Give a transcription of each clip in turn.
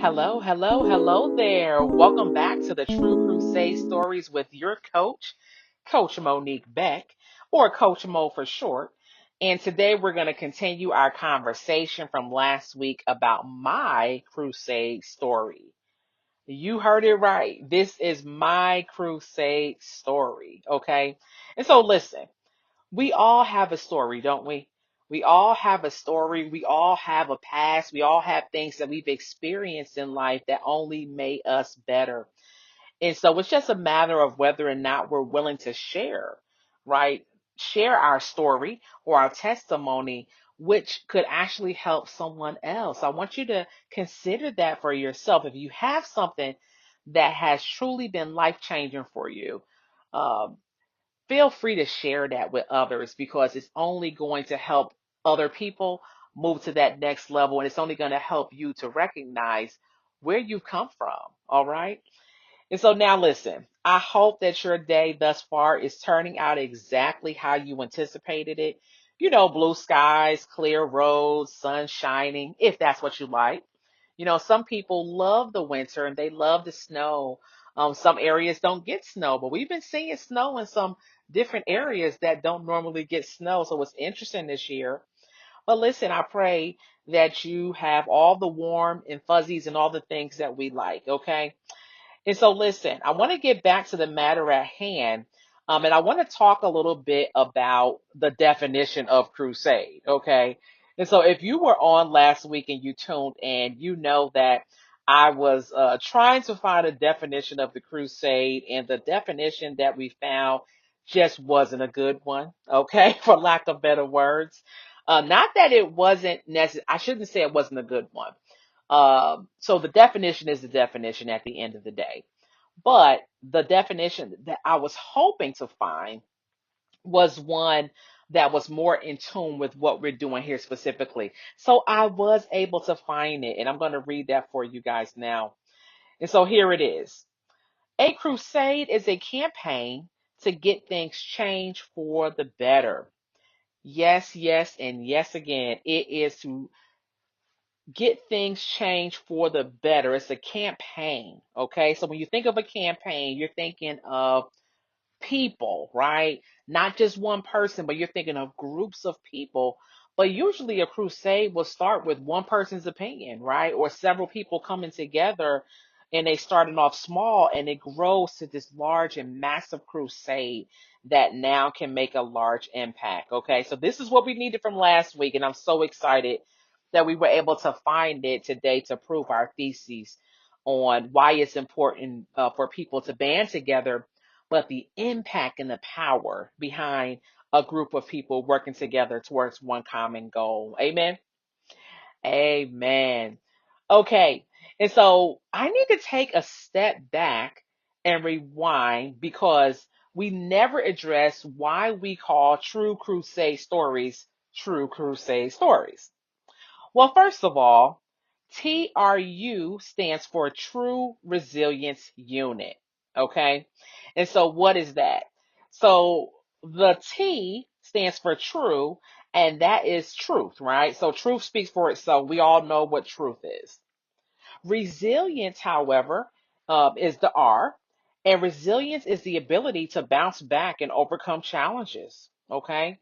Hello, hello, hello there. Welcome back to the True Crusade Stories with your coach, Coach Monique Beck, or Coach Mo for short. And today we're going to continue our conversation from last week about my crusade story. You heard it right. This is my crusade story, okay? And so listen, we all have a story, don't we? We all have a story. We all have a past. We all have things that we've experienced in life that only made us better. And so it's just a matter of whether or not we're willing to share, right? Share our story or our testimony, which could actually help someone else. I want you to consider that for yourself. If you have something that has truly been life changing for you, um, feel free to share that with others because it's only going to help other people move to that next level, and it's only going to help you to recognize where you've come from. All right. And so now listen, I hope that your day thus far is turning out exactly how you anticipated it. You know, blue skies, clear roads, sun shining, if that's what you like. You know, some people love the winter and they love the snow. Some areas don't get snow, but we've been seeing snow in some different areas that don't normally get snow. So it's interesting this year. But listen, I pray that you have all the warm and fuzzies and all the things that we like, okay? And so, listen, I want to get back to the matter at hand. And I want to talk a little bit about the definition of crusade. Okay. And so, if you were on last week and you tuned in, you know that I was trying to find a definition of the crusade, and the definition that we found just wasn't a good one. Okay. For lack of better words. Not that it wasn't necessary. I shouldn't say it wasn't a good one. So the definition is the definition at the end of the day. But the definition that I was hoping to find was one that was more in tune with what we're doing here specifically. So I was able to find it, and I'm going to read that for you guys now. And so here it is. A crusade is a campaign to get things changed for the better. Yes, yes, and yes again. It is to get things changed for the better. It's a campaign. Okay. So when you think of a campaign, you're thinking of people, right? Not just one person, but you're thinking of groups of people. But usually a crusade will start with one person's opinion, right? Or several people coming together and they starting off small and it grows to this large and massive crusade that now can make a large impact. Okay. So this is what we needed from last week. And I'm so excited that we were able to find it today to prove our theses on why it's important for people to band together, but the impact and the power behind a group of people working together towards one common goal. Amen. Amen. Okay. And so I need to take a step back and rewind because we never address why we call True Crusade stories True Crusade stories. Well, first of all, TRU stands for True Resilience Unit. Okay. And so what is that? So the T stands for true, and that is truth, right? So truth speaks for itself. We all know what truth is. Resilience, however, is the R, and resilience is the ability to bounce back and overcome challenges. Okay.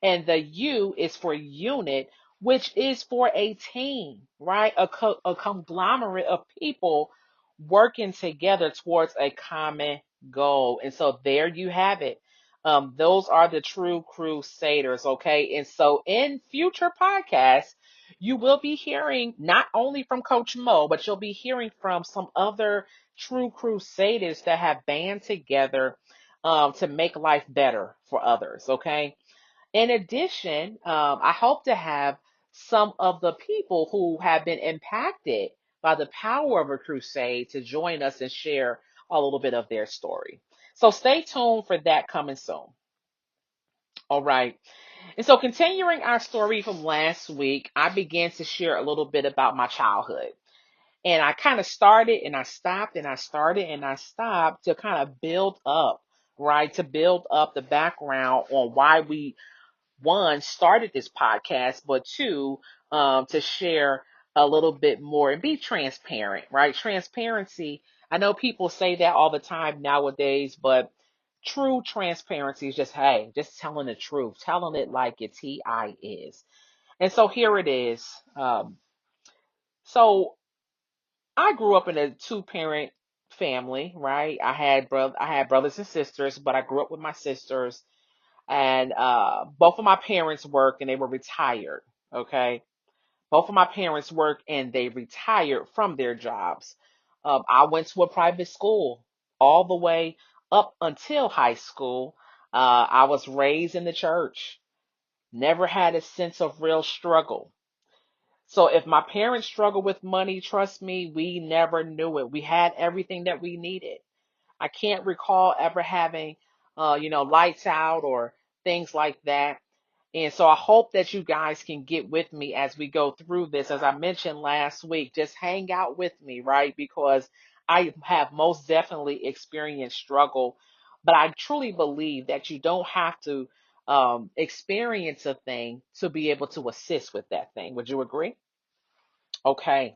And the U is for unit, which is for a team, right? A conglomerate of people working together towards a common goal. And so there you have it. Those are the true crusaders, okay? And so in future podcasts, you will be hearing not only from Coach Mo, but you'll be hearing from some other true crusaders that have band together to make life better for others, okay? In addition, I hope to have some of the people who have been impacted by the power of a crusade to join us and share a little bit of their story. So stay tuned for that coming soon. All right. And so continuing our story from last week, I began to share a little bit about my childhood. And I kind of started and I stopped and I started and I stopped to kind of build up, right? To build up the background on why we one started this podcast, but two, to share a little bit more and be transparent, right? Transparency. I know people say that all the time nowadays, but true transparency is just, hey, just telling the truth, telling it like it's TI is. And so here it is. So I grew up in a two-parent family, right? I had brothers and sisters, but I grew up with my sisters, and both of my parents work and they were retired. Okay, both of my parents work and they retired from their jobs. I went to a private school all the way up until high school. I was raised in the church. Never had a sense of real struggle. So if my parents struggled with money, trust me, we never knew it. We had everything that we needed. I can't recall ever having, lights out or things like that. And so I hope that you guys can get with me as we go through this. As I mentioned last week, just hang out with me, right? Because I have most definitely experienced struggle, but I truly believe that you don't have to experience a thing to be able to assist with that thing. Would you agree? Okay.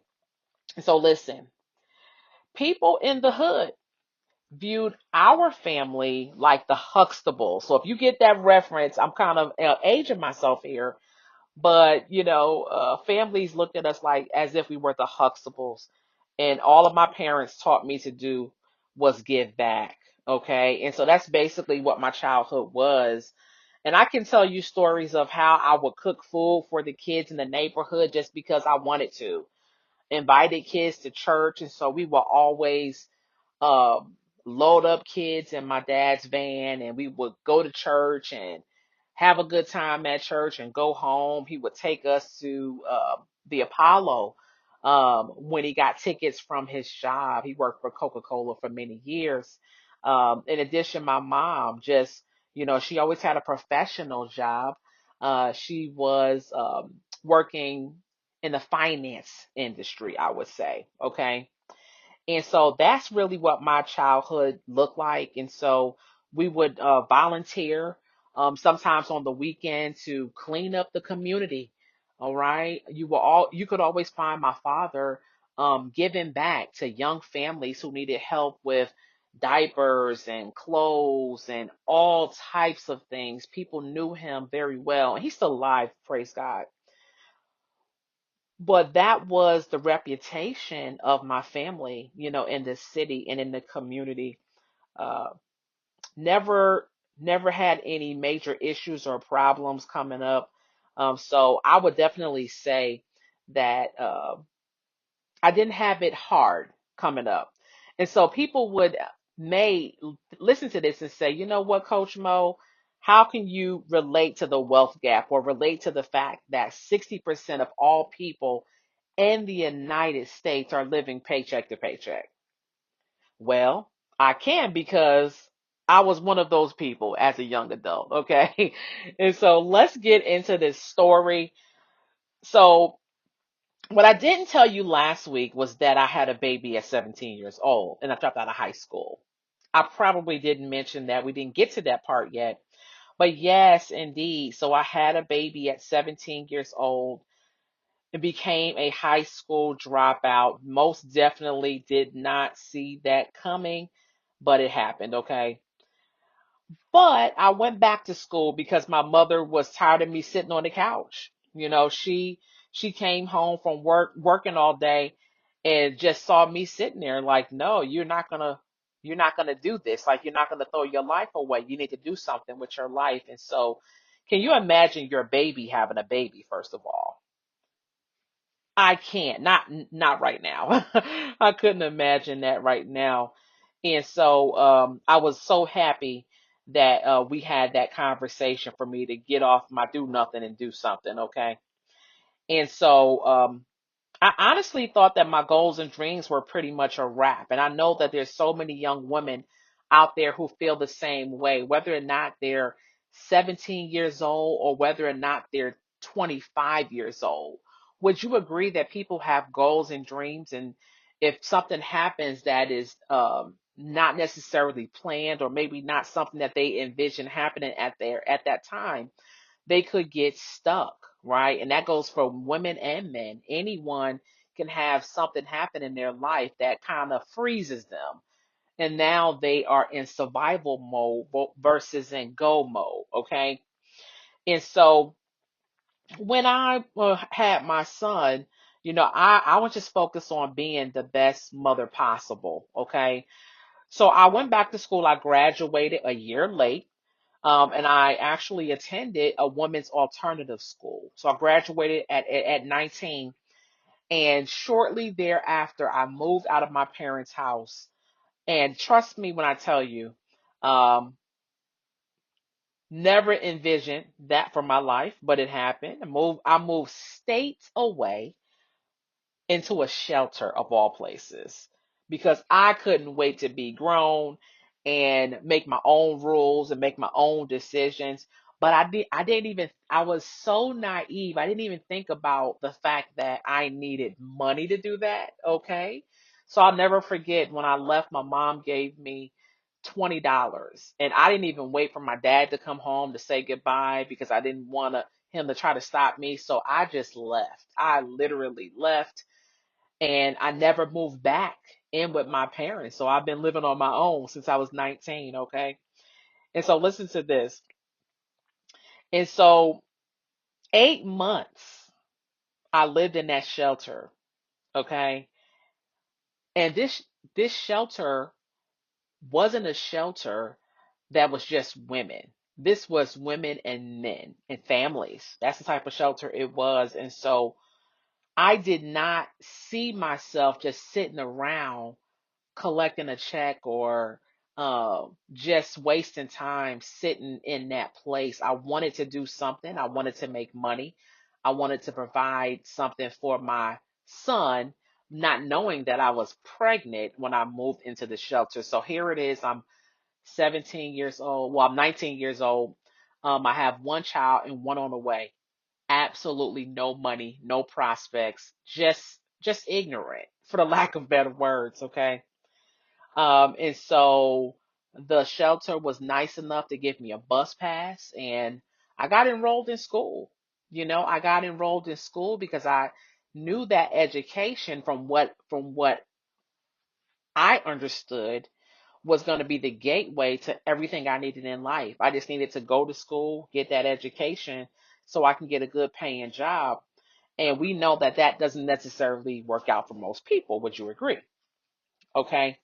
So listen, people in the hood viewed our family like the Huxtable. So if you get that reference, I'm kind of aging myself here, but families looked at us like as if we were the Huxtables, and all of my parents taught me to do was give back. Okay, and so that's basically what my childhood was. And I can tell you stories of how I would cook food for the kids in the neighborhood just because I wanted to. Invited kids to church, and so we were always um, load up kids in my dad's van, and we would go to church and have a good time at church and go home. He would take us to the Apollo when he got tickets from his job. He worked for Coca-Cola for many years. In addition, my mom just, she always had a professional job. She was working in the finance industry, I would say. Okay. And so that's really what my childhood looked like. And so we would volunteer sometimes on the weekend to clean up the community. All right. You could always find my father giving back to young families who needed help with diapers and clothes and all types of things. People knew him very well. And he's still alive, praise God. But that was the reputation of my family, in the city and in the community. Uh, never, never had any major issues or problems coming up. So I would definitely say that I didn't have it hard coming up. And so people may listen to this and say, you know what, Coach Mo, how can you relate to the wealth gap or relate to the fact that 60% of all people in the United States are living paycheck to paycheck? Well, I can because I was one of those people as a young adult, okay? And so let's get into this story. So, what I didn't tell you last week was that I had a baby at 17 years old and I dropped out of high school. I probably didn't mention that. We didn't get to that part yet. But yes, indeed. So I had a baby at 17 years old and became a high school dropout. Most definitely did not see that coming, but it happened, okay? But I went back to school because my mother was tired of me sitting on the couch. She came home from working all day and just saw me sitting there like, no, you're not gonna do this. Like you're not gonna throw your life away. You need to do something with your life. And so can you imagine your baby having a baby, first of all? I can't. Not right now. I couldn't imagine that right now. And so I was so happy that we had that conversation for me to get off my do nothing and do something, okay? And so I honestly thought that my goals and dreams were pretty much a wrap. And I know that there's so many young women out there who feel the same way, whether or not they're 17 years old or whether or not they're 25 years old. Would you agree that people have goals and dreams? And if something happens that is not necessarily planned or maybe not something that they envision happening at that time, they could get stuck. right? And that goes for women and men. Anyone can have something happen in their life that kind of freezes them. And now they are in survival mode versus in go mode, okay? And so when I had my son, I was just focused on being the best mother possible, okay? So I went back to school. I graduated a year late. And I actually attended a women's alternative school. So I graduated at 19. And shortly thereafter, I moved out of my parents' house. And trust me when I tell you, um, never envisioned that for my life, but it happened. I moved states away into a shelter of all places because I couldn't wait to be grown and make my own rules and make my own decisions. But I was so naive. I didn't even think about the fact that I needed money to do that. Okay. So I'll never forget when I left, my mom gave me $20 and I didn't even wait for my dad to come home to say goodbye because I didn't want him to try to stop me. So I just left. I literally left and I never moved back in with my parents. So I've been living on my own since I was 19, okay? And so listen to this. And so 8 months I lived in that shelter, okay? And this shelter wasn't a shelter that was just women. This was women and men and families. That's the type of shelter it was. And so I did not see myself just sitting around collecting a check or just wasting time sitting in that place. I wanted to do something. I wanted to make money. I wanted to provide something for my son, not knowing that I was pregnant when I moved into the shelter. So here it is. I'm 17 years old. Well, I'm 19 years old. I have one child and one on the way. Absolutely no money, no prospects, just ignorant, for the lack of better words. Okay. And so the shelter was nice enough to give me a bus pass and I got enrolled in school. I got enrolled in school because I knew that education from what I understood was going to be the gateway to everything I needed in life. I just needed to go to school, get that education so I can get a good paying job. And we know that that doesn't necessarily work out for most people. Would you agree? Okay.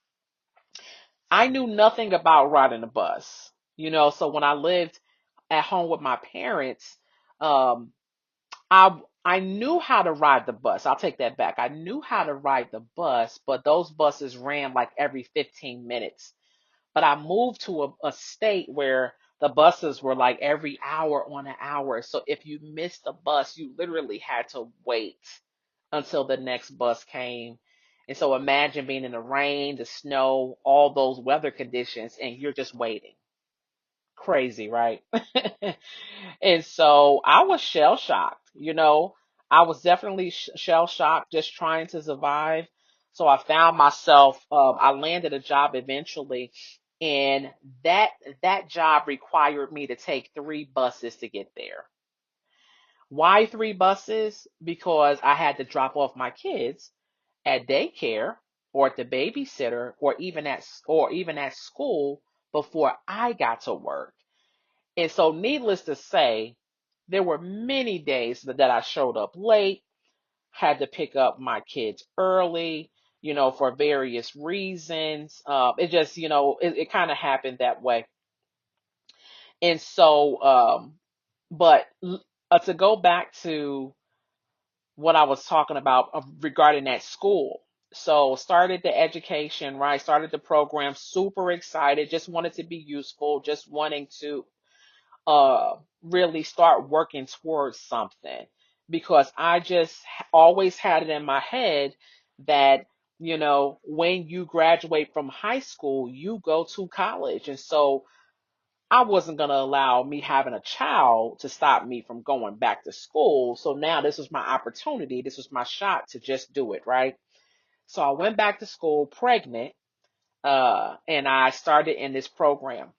I knew nothing about riding a bus, so when I lived at home with my parents, um, I knew how to ride the bus. I'll take that back. I knew how to ride the bus, but those buses ran like every 15 minutes. But I moved to a state where the buses were like every hour on an hour. So if you missed the bus, you literally had to wait until the next bus came. And so imagine being in the rain, the snow, all those weather conditions, and you're just waiting. Crazy, right? And so I was shell shocked. I was definitely shell shocked just trying to survive. So I found myself, I landed a job eventually, and that that job required me to take 3 buses to get there. Why 3 buses? Because I had to drop off my kids at daycare or at the babysitter or even at school before I got to work. And so needless to say, there were many days that I showed up late, had to pick up my kids early, for various reasons. It just, it kind of happened that way. And so, but to go back to what I was talking about regarding that school. So started the education, right? Started the program, super excited, just wanted to be useful, just wanting to really start working towards something because I just always had it in my head that, when you graduate from high school, you go to college. And so I wasn't going to allow me having a child to stop me from going back to school. So now this was my opportunity. This was my shot to just do it, right? So I went back to school pregnant, and I started in this program.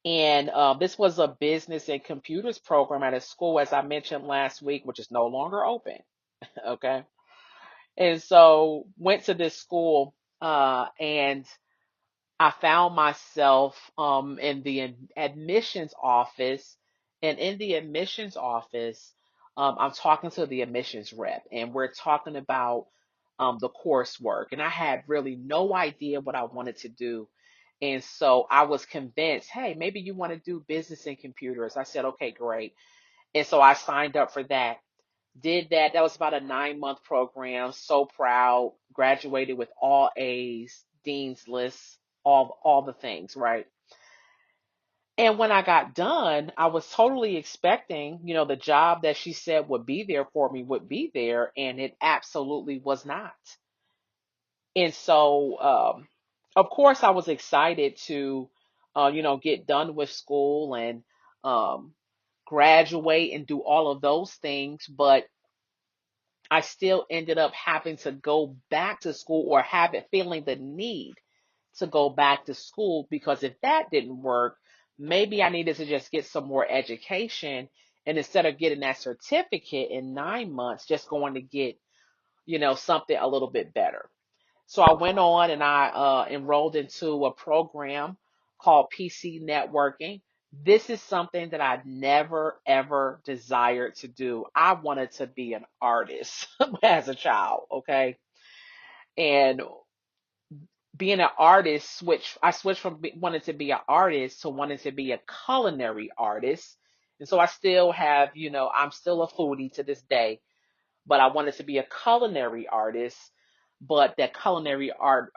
And this was a business and computers program at a school, as I mentioned last week, which is no longer open. Okay. And so went to this school, and I found myself in the admissions office. And in the admissions office, I'm talking to the admissions rep, and we're talking about the coursework. And I had really no idea what I wanted to do. And so I was convinced, hey, maybe you want to do business and computers. I said, okay, great. And so I signed up for that, did that. That was about a 9-month program. So proud. Graduated with all A's, Dean's List, all the things, right? And when I got done, I was totally expecting, the job that she said would be there for me would be there, and it absolutely was not. And so, of course, I was excited to, get done with school and um, graduate and do all of those things, but I still ended up having to go back to school, or feeling the need to go back to school, because if that didn't work, maybe I needed to just get some more education. And instead of getting that certificate in 9 months, just going to get, something a little bit better. So I went on and I enrolled into a program called PC networking. This is something that I never ever desired to do. I wanted to be an artist as a child, okay? And being an artist, I switched from wanting to be an artist to wanting to be a culinary artist. And so I still have, I'm still a foodie to this day, but I wanted to be a culinary artist. But that culinary art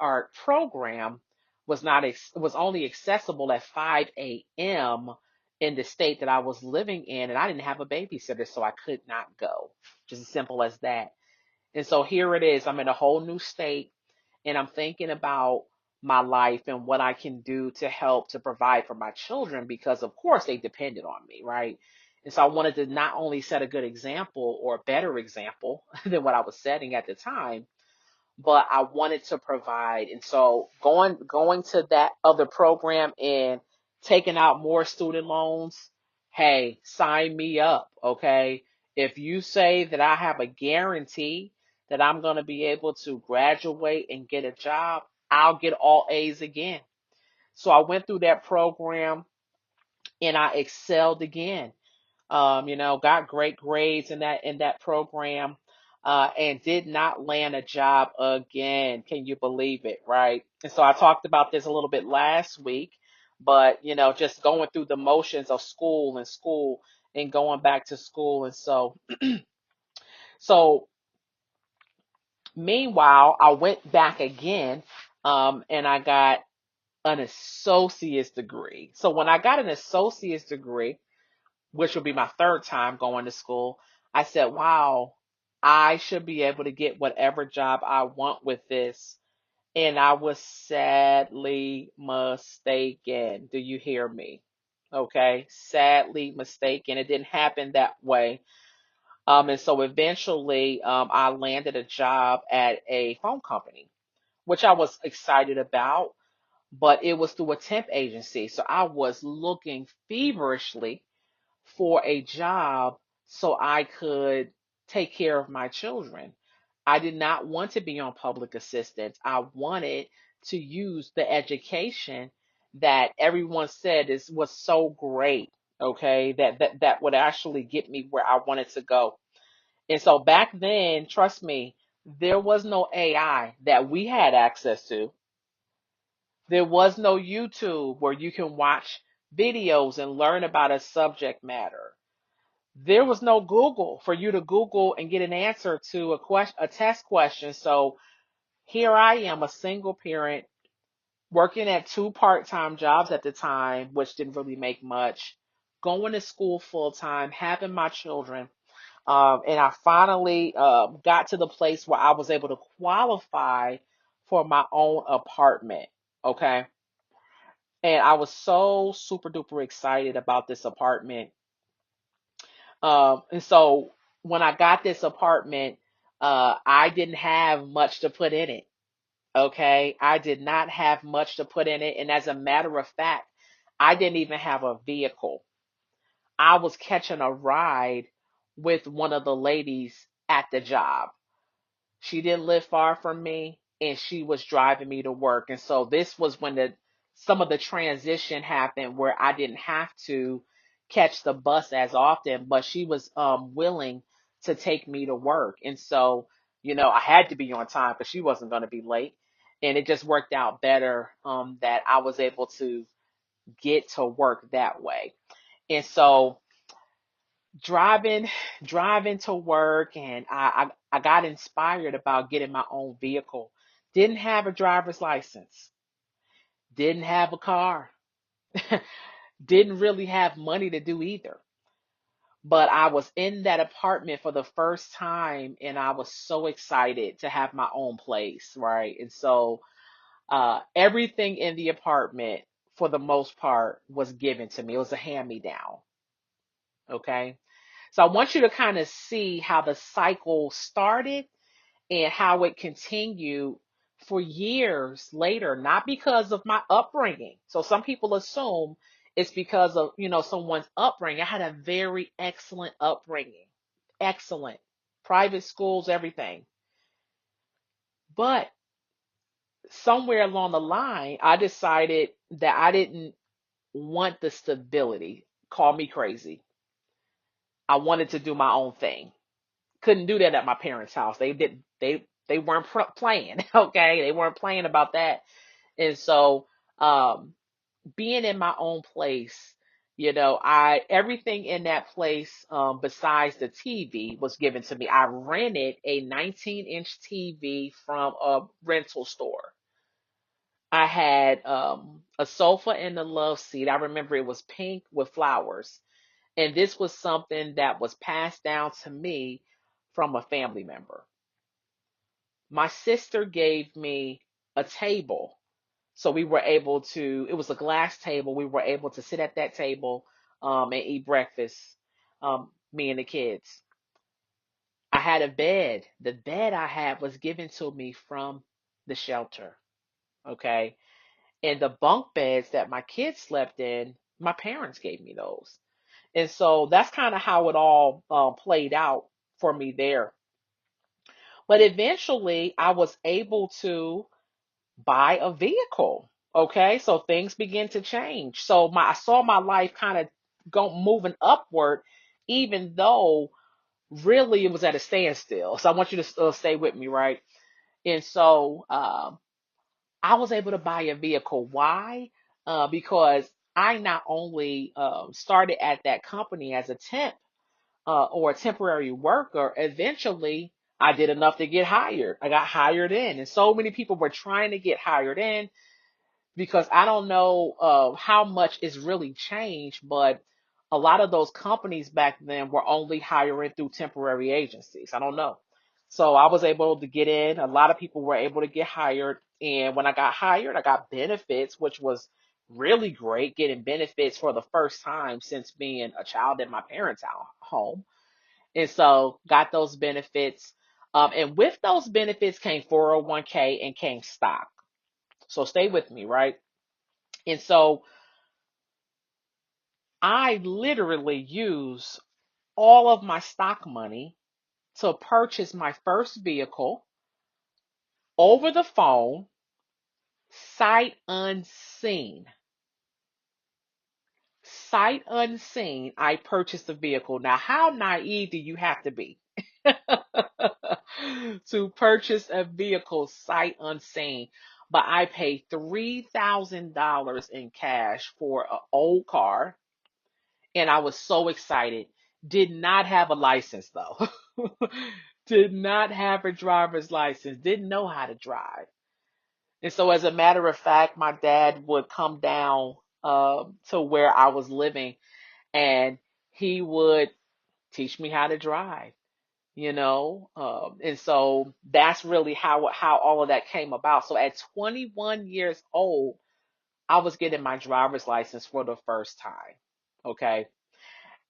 program was only accessible at 5 a.m. in the state that I was living in, and I didn't have a babysitter, so I could not go. Just as simple as that. And so here it is. I'm in a whole new state, and I'm thinking about my life and what I can do to help to provide for my children, because of course they depended on me, right? And so I wanted to not only set a good example, or a better example than what I was setting at the time, but I wanted to provide. And so going to that other program and taking out more student loans, hey, sign me up, okay? If you say that I have a guarantee that I'm going to be able to graduate and get a job, I'll get all A's again. So I went through that program and I excelled again. Got great grades in that program, and did not land a job again. Can you believe it, right? And so I talked about this a little bit last week, but just going through the motions of school and going back to school. And so meanwhile, I went back again, and I got an associate's degree. So when I got an associate's degree, which will be my third time going to school, I said, wow, I should be able to get whatever job I want with this. And I was sadly mistaken. Do you hear me? Okay. Sadly mistaken. It didn't happen that way. And so eventually, I landed a job at a phone company, which I was excited about, but it was through a temp agency. So I was looking feverishly for a job so I could take care of my children. I did not want to be on public assistance. I wanted to use the education that everyone said was so great, okay, that would actually get me where I wanted to go. And so back then, trust me, there was no AI that we had access to. There was no YouTube where you can watch videos and learn about a subject matter. There was no Google for you to Google and get an answer to a test question. So here I am, a single parent, working at two part-time jobs at the time, which didn't really make much, going to school full time, having my children. And I finally got to the place where I was able to qualify for my own apartment. Okay. And I was so super duper excited about this apartment. And so when I got this apartment, I didn't have much to put in it. Okay. I did not have much to put in it. And as a matter of fact, I didn't even have a vehicle. I was catching a ride with one of the ladies at the job. She didn't live far from me and she was driving me to work. And so this was when the some of the transition happened where I didn't have to catch the bus as often, but she was willing to take me to work. And so, I had to be on time because she wasn't going to be late. And it just worked out better that I was able to get to work that way. And so driving driving to work, and I got inspired about getting my own vehicle. Didn't have a driver's license, didn't have a car, didn't really have money to do either, but I was in that apartment for the first time and I was so excited to have my own place, right? And so everything in the apartment for the most part was given to me. It was a hand me down. Okay, so I want you to kind of see how the cycle started and how it continued for years later, not because of my upbringing. So some people assume it's because of, someone's upbringing. I had a very excellent upbringing, excellent private schools, everything. But somewhere along the line, I decided that I didn't want the stability. Call me crazy. I wanted to do my own thing. Couldn't do that at my parents' house. They weren't playing, okay? They weren't playing about that. And so um being in my own place, I everything in that place besides the TV was given to me. I rented a 19-inch TV from a rental store. I had a sofa and a love seat. I remember it was pink with flowers. And this was something that was passed down to me from a family member. My sister gave me a table. So we were able to, it was a glass table. We were able to sit at that table and eat breakfast, me and the kids. I had a bed. The bed I had was given to me from the shelter. Okay. And the bunk beds that my kids slept in, my parents gave me those. And so that's kind of how it all played out for me there. But eventually, I was able to buy a vehicle. Okay, so things begin to change. So I saw my life kind of go moving upward, even though really it was at a standstill. So I want you to stay with me, right? And so I was able to buy a vehicle. Why? Because I not only started at that company as a temp or a temporary worker, eventually I did enough to get hired. I got hired in, and so many people were trying to get hired in because I don't know how much is really changed, but a lot of those companies back then were only hiring through temporary agencies. I don't know. So I was able to get in. A lot of people were able to get hired. And when I got hired, I got benefits, which was really great, getting benefits for the first time since being a child in my parents' home. And so got those benefits. And with those benefits came 401k and came stock. So stay with me, right? And so I literally use all of my stock money to purchase my first vehicle over the phone, sight unseen. Sight unseen, I purchased a vehicle. Now, how naive do you have to be to purchase a vehicle sight unseen? But I paid $3,000 in cash for an old car, and I was so excited. Did not have a license though. Did not have a driver's license. Didn't know how to drive. And so, as a matter of fact, my dad would come down to where I was living, and he would teach me how to drive. And so that's really how all of that came about. So at 21 years old, I was getting my driver's license for the first time. Okay.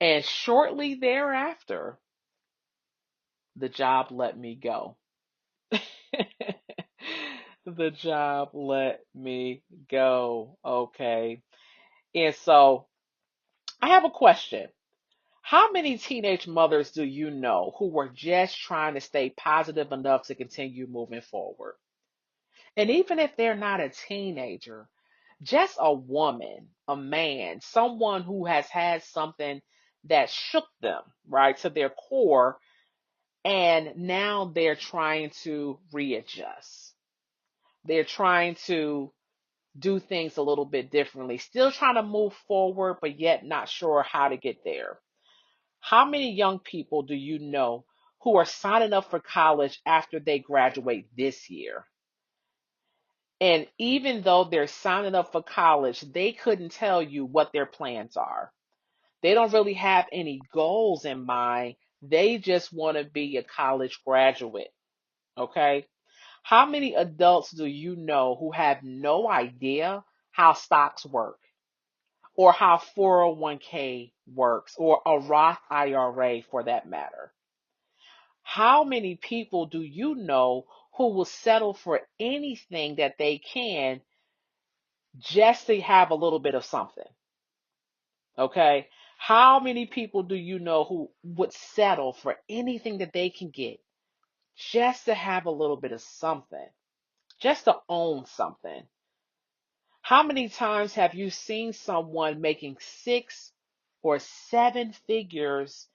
And shortly thereafter, the job let me go. The job let me go. Okay. And so I have a question. How many teenage mothers do you know who were just trying to stay positive enough to continue moving forward? And even if they're not a teenager, just a woman, a man, someone who has had something that shook them, right, to their core, and now they're trying to readjust. They're trying to do things a little bit differently, still trying to move forward, but yet not sure how to get there. How many young people do you know who are signing up for college after they graduate this year? And even though they're signing up for college, they couldn't tell you what their plans are. They don't really have any goals in mind. They just want to be a college graduate. Okay. How many adults do you know who have no idea how stocks work or how 401k works or a Roth IRA for that matter? How many people do you know who will settle for anything that they can just to have a little bit of something? Okay. How many people do you know who would settle for anything that they can get just to have a little bit of something, just to own something? How many times have you seen someone making six or seven figures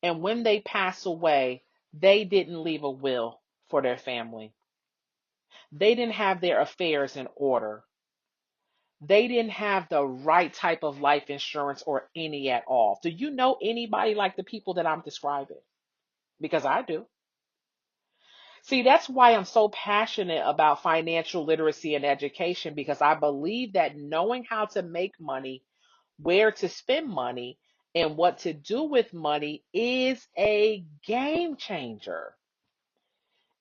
and when they pass away, they didn't leave a will for their family? They didn't have their affairs in order. They didn't have the right type of life insurance or any at all. Do you know anybody like the people that I'm describing? Because I do. See, that's why I'm so passionate about financial literacy and education because I believe that knowing how to make money, where to spend money, and what to do with money is a game changer.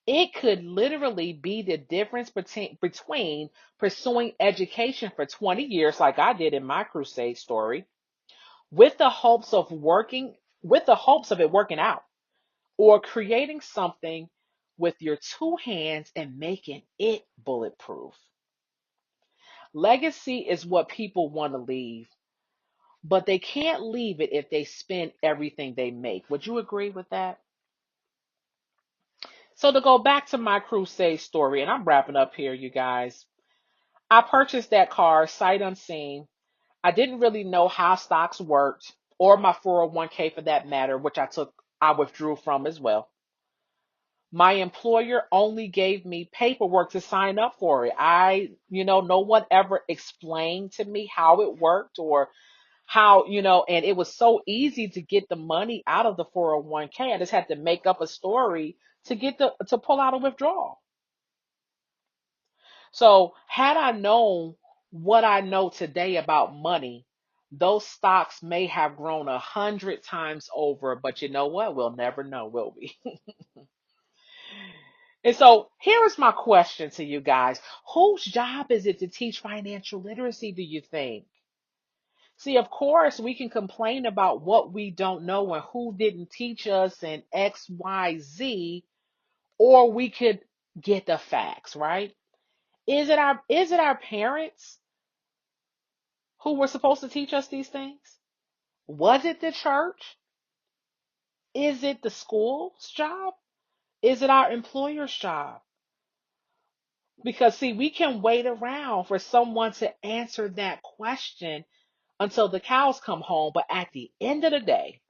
It could literally be the difference between pursuing education for 20 years, like I did in my crusade story, with the hopes of it working out, or creating something with your two hands and making it bulletproof. Legacy is what people want to leave, but they can't leave it if they spend everything they make. Would you agree with that? So to go back to my crusade story, and I'm wrapping up here, you guys. I purchased that car sight unseen. I didn't really know how stocks worked or my 401k for that matter, which I withdrew from as well. My employer only gave me paperwork to sign up for it. No one ever explained to me how it worked or how, and it was so easy to get the money out of the 401k. I just had to make up a story to pull out a withdrawal. So had I known what I know today about money, those stocks may have grown 100 times over, but you know what? We'll never know, will we? And so here is my question to you guys. Whose job is it to teach financial literacy, do you think? See, of course, we can complain about what we don't know and who didn't teach us and X, Y, Z, or we could get the facts, right? Is it our parents who were supposed to teach us these things? Was it the church? Is it the school's job? Is it our employer's job? Because, see, we can wait around for someone to answer that question until the cows come home. But at the end of the day,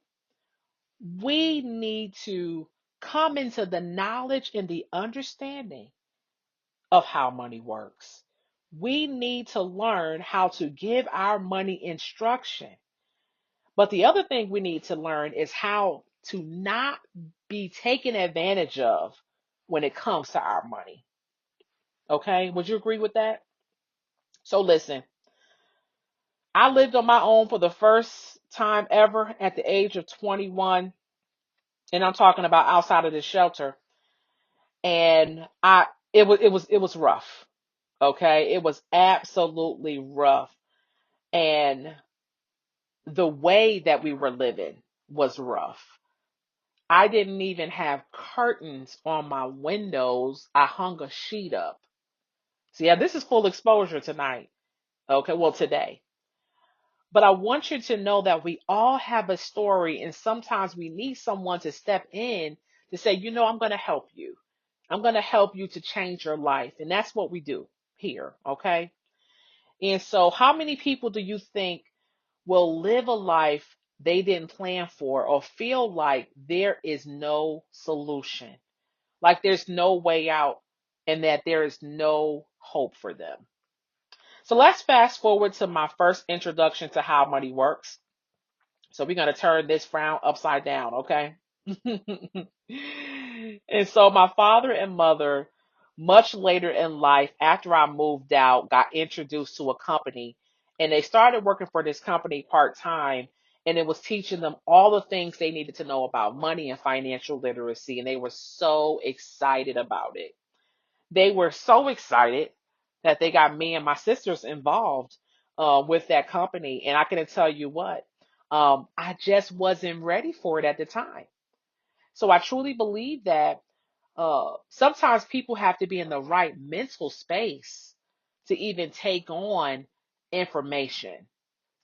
we need to come into the knowledge and the understanding of how money works. We need to learn how to give our money instruction. But the other thing we need to learn is how to not be taken advantage of when it comes to our money. Okay? Would you agree with that? So listen, I lived on my own for the first time ever at the age of 21, and I'm talking about outside of the shelter. And it was rough. Okay? It was absolutely rough. And the way that we were living was rough. I didn't even have curtains on my windows. I hung a sheet up. See, yeah, this is full exposure tonight. Okay, well, today. But I want you to know that we all have a story, and sometimes we need someone to step in to say, I'm going to help you. I'm going to help you to change your life. And that's what we do here. Okay. And so, how many people do you think will live a life they didn't plan for or feel like there is no solution, like there's no way out, and that there is no hope for them? So let's fast forward to my first introduction to how money works. So we're going to turn this frown upside down, okay? And so my father and mother, much later in life, after I moved out, got introduced to a company, and they started working for this company part time. And it was teaching them all the things they needed to know about money and financial literacy. And they were so excited about it. They were so excited that they got me and my sisters involved with that company. And I can tell you what, I just wasn't ready for it at the time. So I truly believe that sometimes people have to be in the right mental space to even take on information,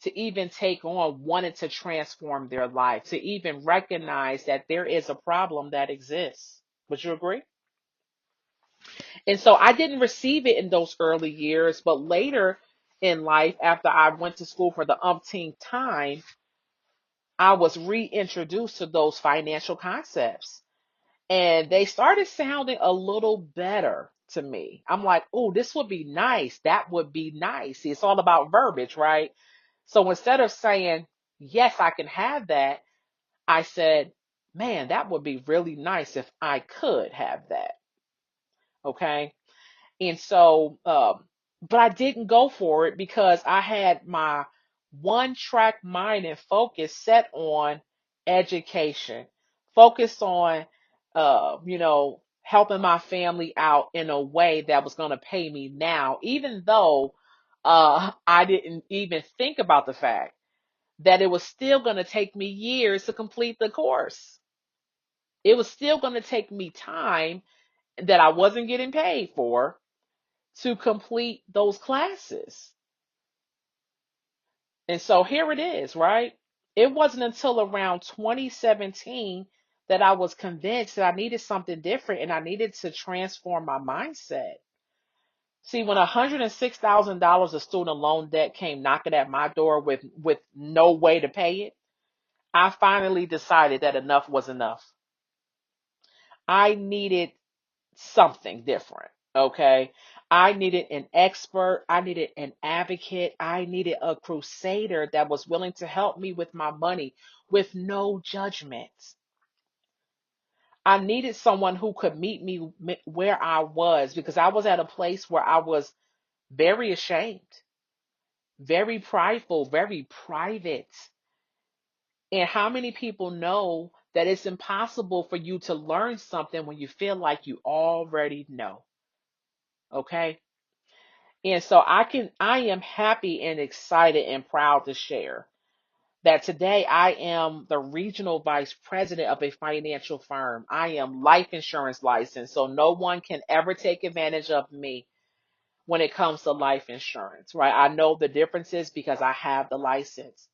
to even take on wanting to transform their life, to even recognize that there is a problem that exists. Would you agree? And so I didn't receive it in those early years, but later in life, after I went to school for the umpteenth time, I was reintroduced to those financial concepts. And they started sounding a little better to me. I'm like, oh, this would be nice. That would be nice. See, it's all about verbiage, right? So instead of saying, yes, I can have that, I said, man, that would be really nice if I could have that. Okay. And so, but I didn't go for it because I had my one track mind and focus set on education, focused on, helping my family out in a way that was going to pay me now, even though I didn't even think about the fact that it was still going to take me years to complete the course. It was still going to take me time that I wasn't getting paid for to complete those classes. And so here it is, right? It wasn't until around 2017 that I was convinced that I needed something different and I needed to transform my mindset. See, when $106,000 of student loan debt came knocking at my door with no way to pay it, I finally decided that enough was enough. I needed something different. Okay. I needed an expert. I needed an advocate. I needed a crusader that was willing to help me with my money with no judgment. I needed someone who could meet me where I was because I was at a place where I was very ashamed, very prideful, very private. And how many people know that it's impossible for you to learn something when you feel like you already know? Okay. And so I am happy and excited and proud to share that today I am the regional vice president of a financial firm. I am life insurance licensed, so no one can ever take advantage of me when it comes to life insurance, right? I know the differences because I have the license.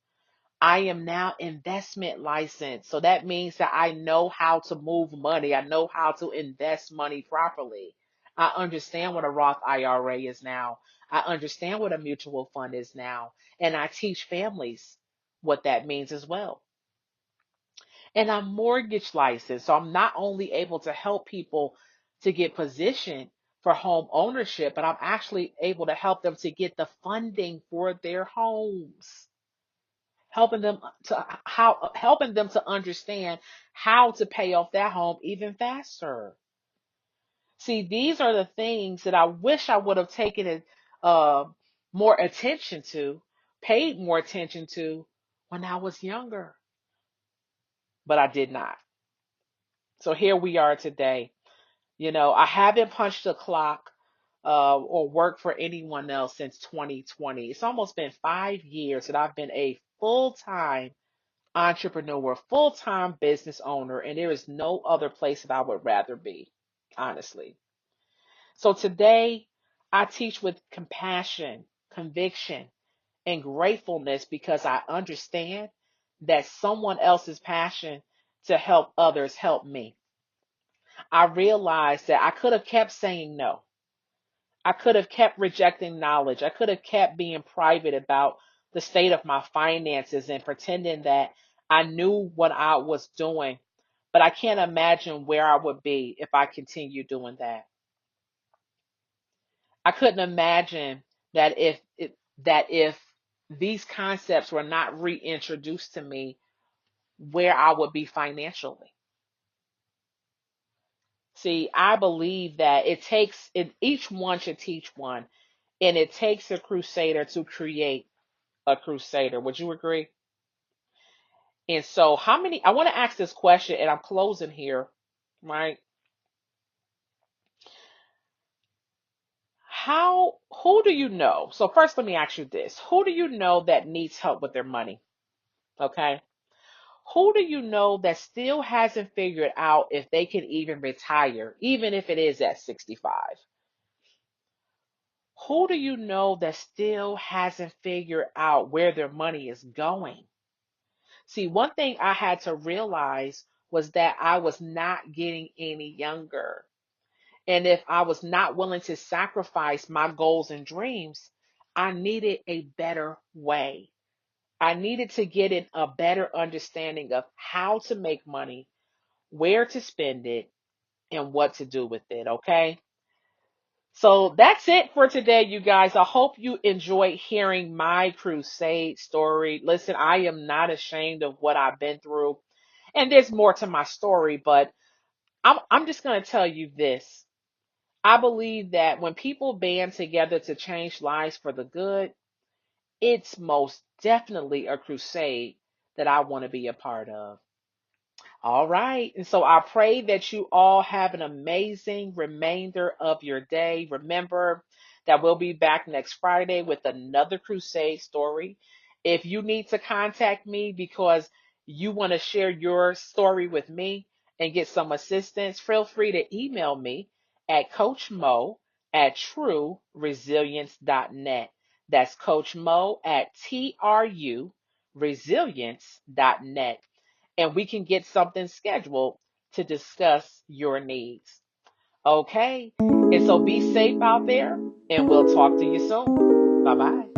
I am now investment licensed. So that means that I know how to move money. I know how to invest money properly. I understand what a Roth IRA is now. I understand what a mutual fund is now. And I teach families what that means as well. And I'm mortgage licensed. So I'm not only able to help people to get positioned for home ownership, but I'm actually able to help them to get the funding for their homes, helping them to understand how to pay off that home even faster. See, these are the things that I wish I would have taken it more attention to, paid more attention to when I was younger, but I did not. So here we are today. I haven't punched a clock or worked for anyone else since 2020. It's almost been 5 years that I've been a full-time entrepreneur, full time business owner, and there is no other place that I would rather be, honestly. So today, I teach with compassion, conviction, and gratefulness because I understand that someone else's passion to help others help me. I realized that I could have kept saying no. I could have kept rejecting knowledge. I could have kept being private about the state of my finances and pretending that I knew what I was doing. But I can't imagine where I would be if I continued doing that. I couldn't imagine that if these concepts were not reintroduced to me, where I would be financially. See, I believe that each one should teach one, and it takes a crusader to create a crusader. Would you agree? And so, I want to ask this question, and I'm closing here, right? Who do you know? So, first, let me ask you this: who do you know that needs help with their money? Okay. Who do you know that still hasn't figured out if they can even retire, even if it is at 65? Who do you know that still hasn't figured out where their money is going? See, one thing I had to realize was that I was not getting any younger. And if I was not willing to sacrifice my goals and dreams, I needed a better way. I needed to get in a better understanding of how to make money, where to spend it, and what to do with it. Okay. So that's it for today, you guys. I hope you enjoyed hearing my crusade story. Listen, I am not ashamed of what I've been through. And there's more to my story, but I'm just going to tell you this. I believe that when people band together to change lives for the good, it's most definitely a crusade that I want to be a part of. All right. And so I pray that you all have an amazing remainder of your day. Remember that we'll be back next Friday with another crusade story. If you need to contact me because you want to share your story with me and get some assistance, feel free to email me at Coach Mo at TrueResilience.net. That's Coach Mo at TRUResilience.net, and we can get something scheduled to discuss your needs. Okay? And so be safe out there, and we'll talk to you soon. Bye bye.